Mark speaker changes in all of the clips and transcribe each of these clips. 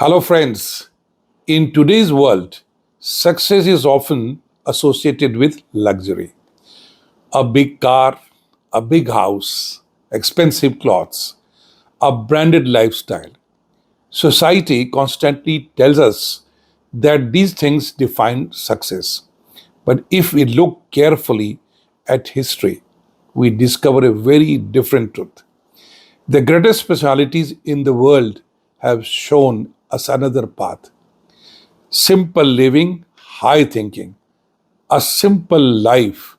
Speaker 1: Hello, friends. In today's world, success is often associated with luxury. A big car, a big house, expensive clothes, a branded lifestyle. Society constantly tells us that these things define success. But if we look carefully at history, we discover a very different truth. The greatest personalities in the world have shown us another path. Simple living, high thinking, a simple life,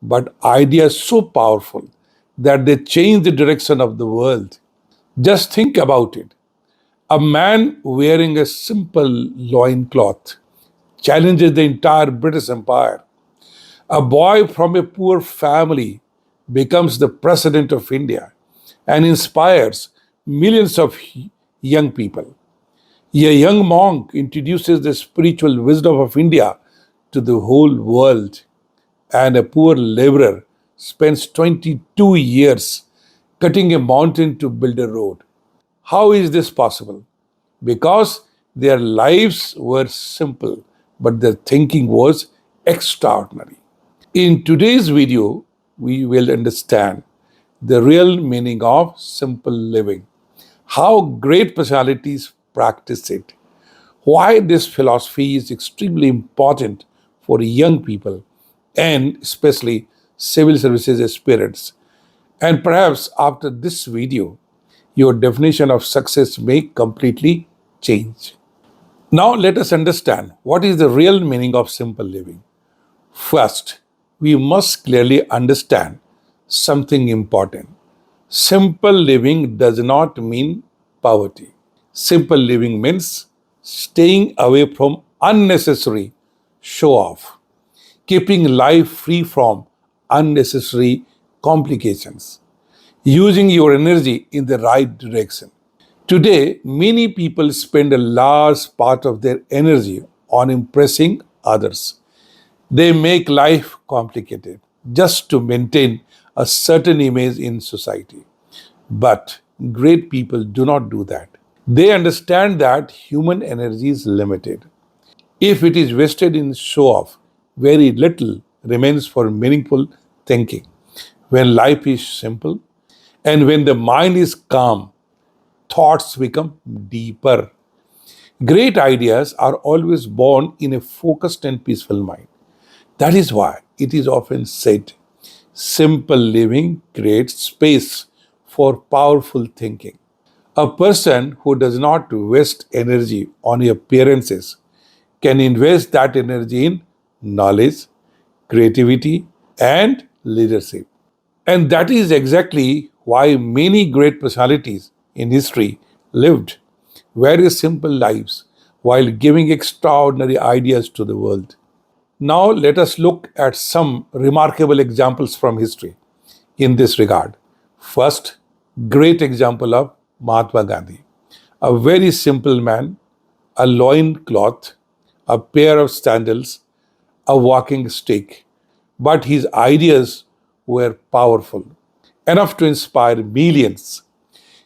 Speaker 1: but ideas so powerful that they change the direction of the world. Just think about it. A man wearing a simple loincloth challenges the entire British Empire. A boy from a poor family becomes the president of India and inspires millions of young people. A young monk introduces the spiritual wisdom of India to the whole world, and a poor laborer spends 22 years cutting a mountain to build a road. How is this possible? Because their lives were simple, but their thinking was extraordinary. In today's video, we will understand the real meaning of simple living, how great personalities practice it, why this philosophy is extremely important for young people and especially civil services aspirants. And perhaps after this video, your definition of success may completely change. Now, let us understand what is the real meaning of simple living. First, we must clearly understand something important. Simple living does not mean poverty. Simple living means staying away from unnecessary show off, keeping life free from unnecessary complications, using your energy in the right direction. Today, many people spend a large part of their energy on impressing others. They make life complicated just to maintain a certain image in society. But great people do not do that. They understand that human energy is limited. If it is wasted in show off, very little remains for meaningful thinking. When life is simple and when the mind is calm, thoughts become deeper. Great ideas are always born in a focused and peaceful mind. That is why it is often said simple living creates space for powerful thinking. A person who does not waste energy on appearances can invest that energy in knowledge, creativity, and leadership. And that is exactly why many great personalities in history lived very simple lives while giving extraordinary ideas to the world. Now, let us look at some remarkable examples from history in this regard. First, great example of Mahatma Gandhi, a very simple man, a loin cloth, a pair of sandals, a walking stick, but his ideas were powerful, enough to inspire millions.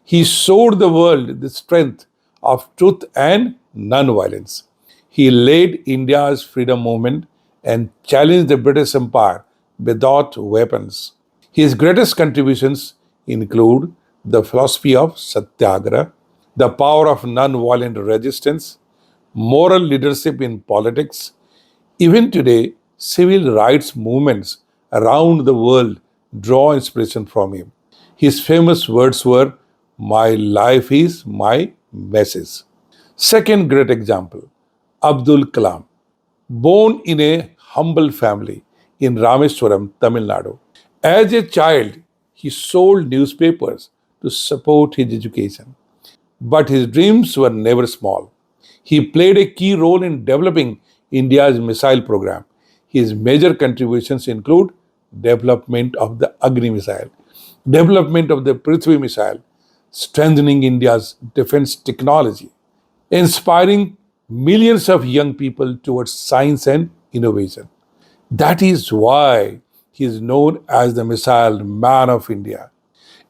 Speaker 1: He showed the world the strength of truth and non-violence. He led India's freedom movement and challenged the British Empire without weapons. His greatest contributions include the philosophy of Satyagraha, the power of non-violent resistance, moral leadership in politics. Even today, civil rights movements around the world draw inspiration from him. His famous words were, "My life is my message." Second great example, Abdul Kalam. Born in a humble family in Rameswaram, Tamil Nadu. As a child, he sold newspapers to support his education. But his dreams were never small. He played a key role in developing India's missile program. His major contributions include development of the Agni missile, development of the Prithvi missile, strengthening India's defense technology, inspiring millions of young people towards science and innovation. That is why he is known as the Missile Man of India.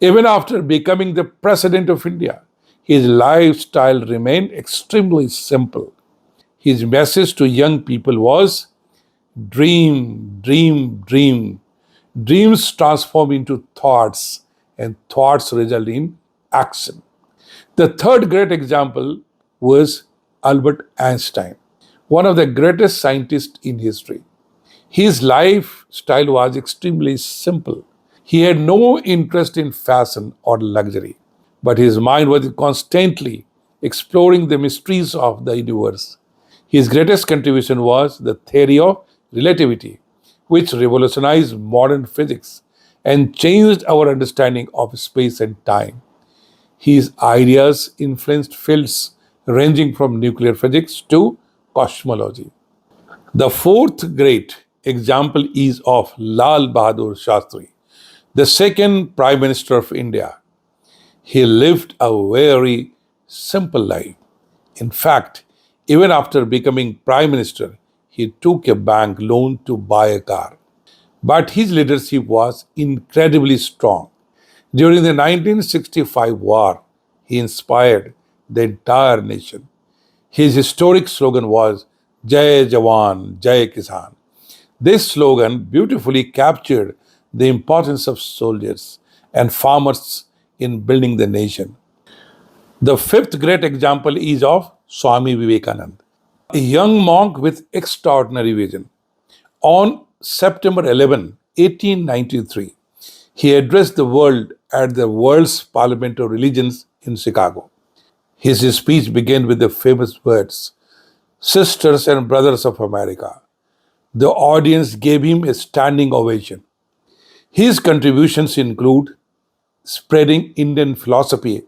Speaker 1: Even after becoming the President of India, His lifestyle remained extremely simple. His message to young people was dream, dream, dream. Dreams transform into thoughts, and thoughts result in action. The third great example was Albert Einstein, one of the greatest scientists in history. His lifestyle was extremely simple. He had no interest in fashion or luxury, but his mind was constantly exploring the mysteries of the universe. His greatest contribution was the theory of relativity, which revolutionized modern physics and changed our understanding of space and time. His ideas influenced fields ranging from nuclear physics to cosmology. The fourth great example is of Lal Bahadur Shastri, the second Prime Minister of India. He lived a very simple life. In fact, even after becoming Prime Minister, he took a bank loan to buy a car. But his leadership was incredibly strong. During the 1965 war, he inspired the entire nation. His historic slogan was Jai Jawan, Jai Kisan. This slogan beautifully captured the importance of soldiers and farmers in building the nation. The fifth great example is of Swami Vivekananda, a young monk with extraordinary vision. On September 11, 1893, he addressed the world at the World's Parliament of Religions in Chicago. His speech began with the famous words, Sisters and Brothers of America. The audience gave him a standing ovation. His contributions include spreading Indian philosophy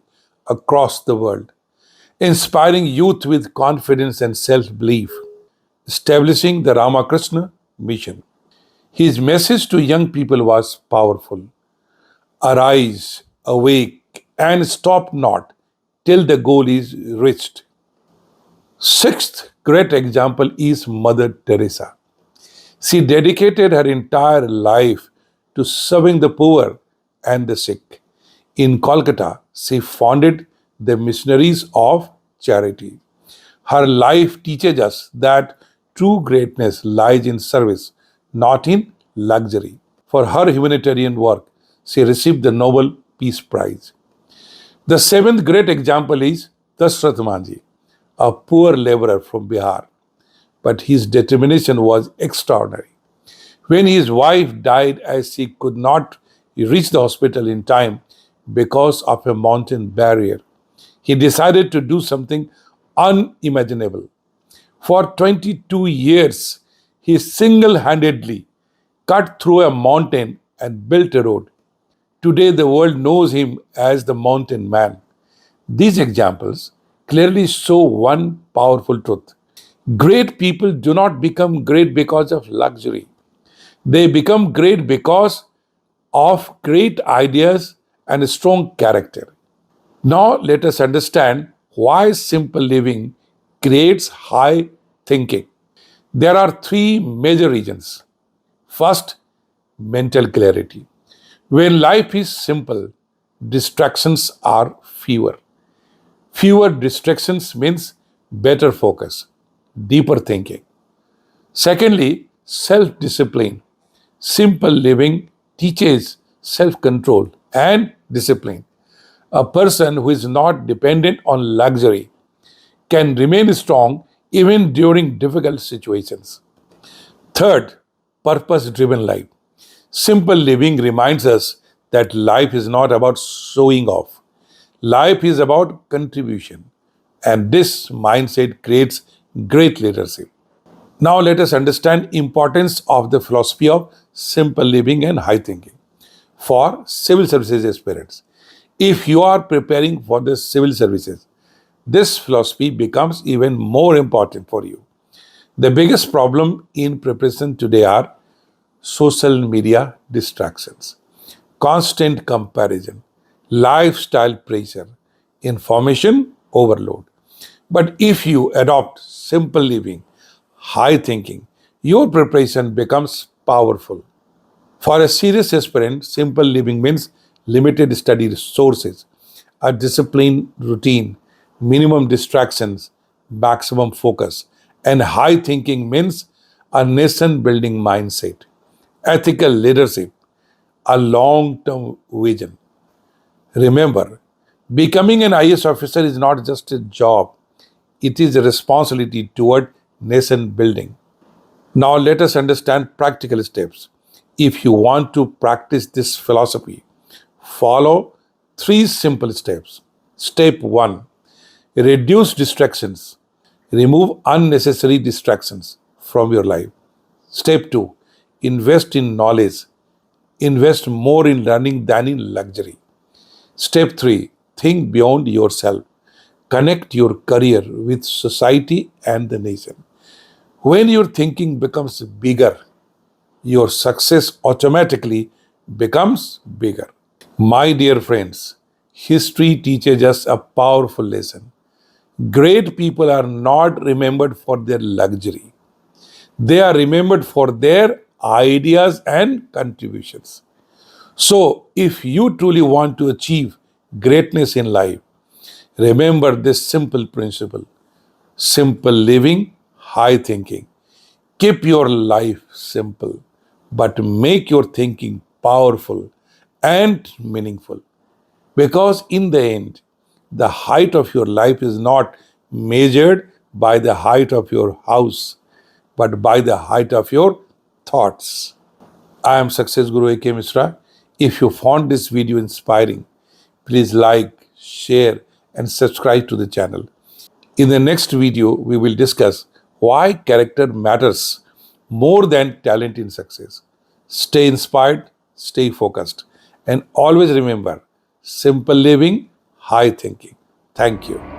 Speaker 1: across the world, inspiring youth with confidence and self belief, establishing the Ramakrishna mission. His message to young people was powerful. Arise, awake, and stop not till the goal is reached. Sixth great example is Mother Teresa. She dedicated her entire life to serving the poor and the sick. In Kolkata, she founded the Missionaries of Charity. Her life teaches us that true greatness lies in service, not in luxury. For her humanitarian work, she received the Nobel Peace Prize. The seventh great example is Dashrath Manjhi, a poor laborer from Bihar, but his determination was extraordinary. When his wife died as she could not reach the hospital in time because of a mountain barrier, he decided to do something unimaginable. For 22 years, he single handedly cut through a mountain and built a road. Today, the world knows him as the Mountain Man. These examples clearly show one powerful truth. Great people do not become great because of luxury. They become great because of great ideas and a strong character. Now, let us understand why simple living creates high thinking. There are three major reasons. First, mental clarity. When life is simple, distractions are fewer. Fewer distractions means better focus, deeper thinking. Secondly, self discipline. Simple living teaches self control and discipline. A person who is not dependent on luxury can remain strong even during difficult situations. Third, purpose driven life. Simple living reminds us that life is not about showing off. Life is about contribution. And this mindset creates great leadership. Now let us understand importance of the philosophy of simple living and high thinking for civil services aspirants. If you are preparing for the civil services, this philosophy becomes even more important for you. The biggest problem in preparation today are social media distractions, constant comparison, lifestyle pressure, information overload. But if you adopt simple living, high thinking, your preparation becomes powerful. For a serious aspirant, simple living means limited study resources, A disciplined routine, minimum distractions, maximum focus, and high thinking means a nation building mindset, ethical leadership, a long term vision. Remember, becoming an IAS officer is not just a job, it is a responsibility toward nation building. Now, let us understand practical steps. If you want to practice this philosophy, follow three simple steps. Step 1: reduce distractions. Remove unnecessary distractions from your life. Step 2: invest in knowledge. Invest more in learning than in luxury. Step 3: think beyond yourself. Connect your career with society and the nation. When your thinking becomes bigger, your success automatically becomes bigger. My dear friends, history teaches us a powerful lesson. Great people are not remembered for their luxury, they are remembered for their ideas and contributions. So, if you truly want to achieve greatness in life, remember this simple principle: simple living, high thinking. Keep your life simple, but make your thinking powerful and meaningful. Because in the end, the height of your life is not measured by the height of your house, but by the height of your thoughts. I am Success Guru A.K. Mishra. If you found this video inspiring, please like, share, and subscribe to the channel. In the next video, we will discuss why character matters more than talent in success. Stay inspired, stay focused, and always remember simple living, high thinking. Thank you.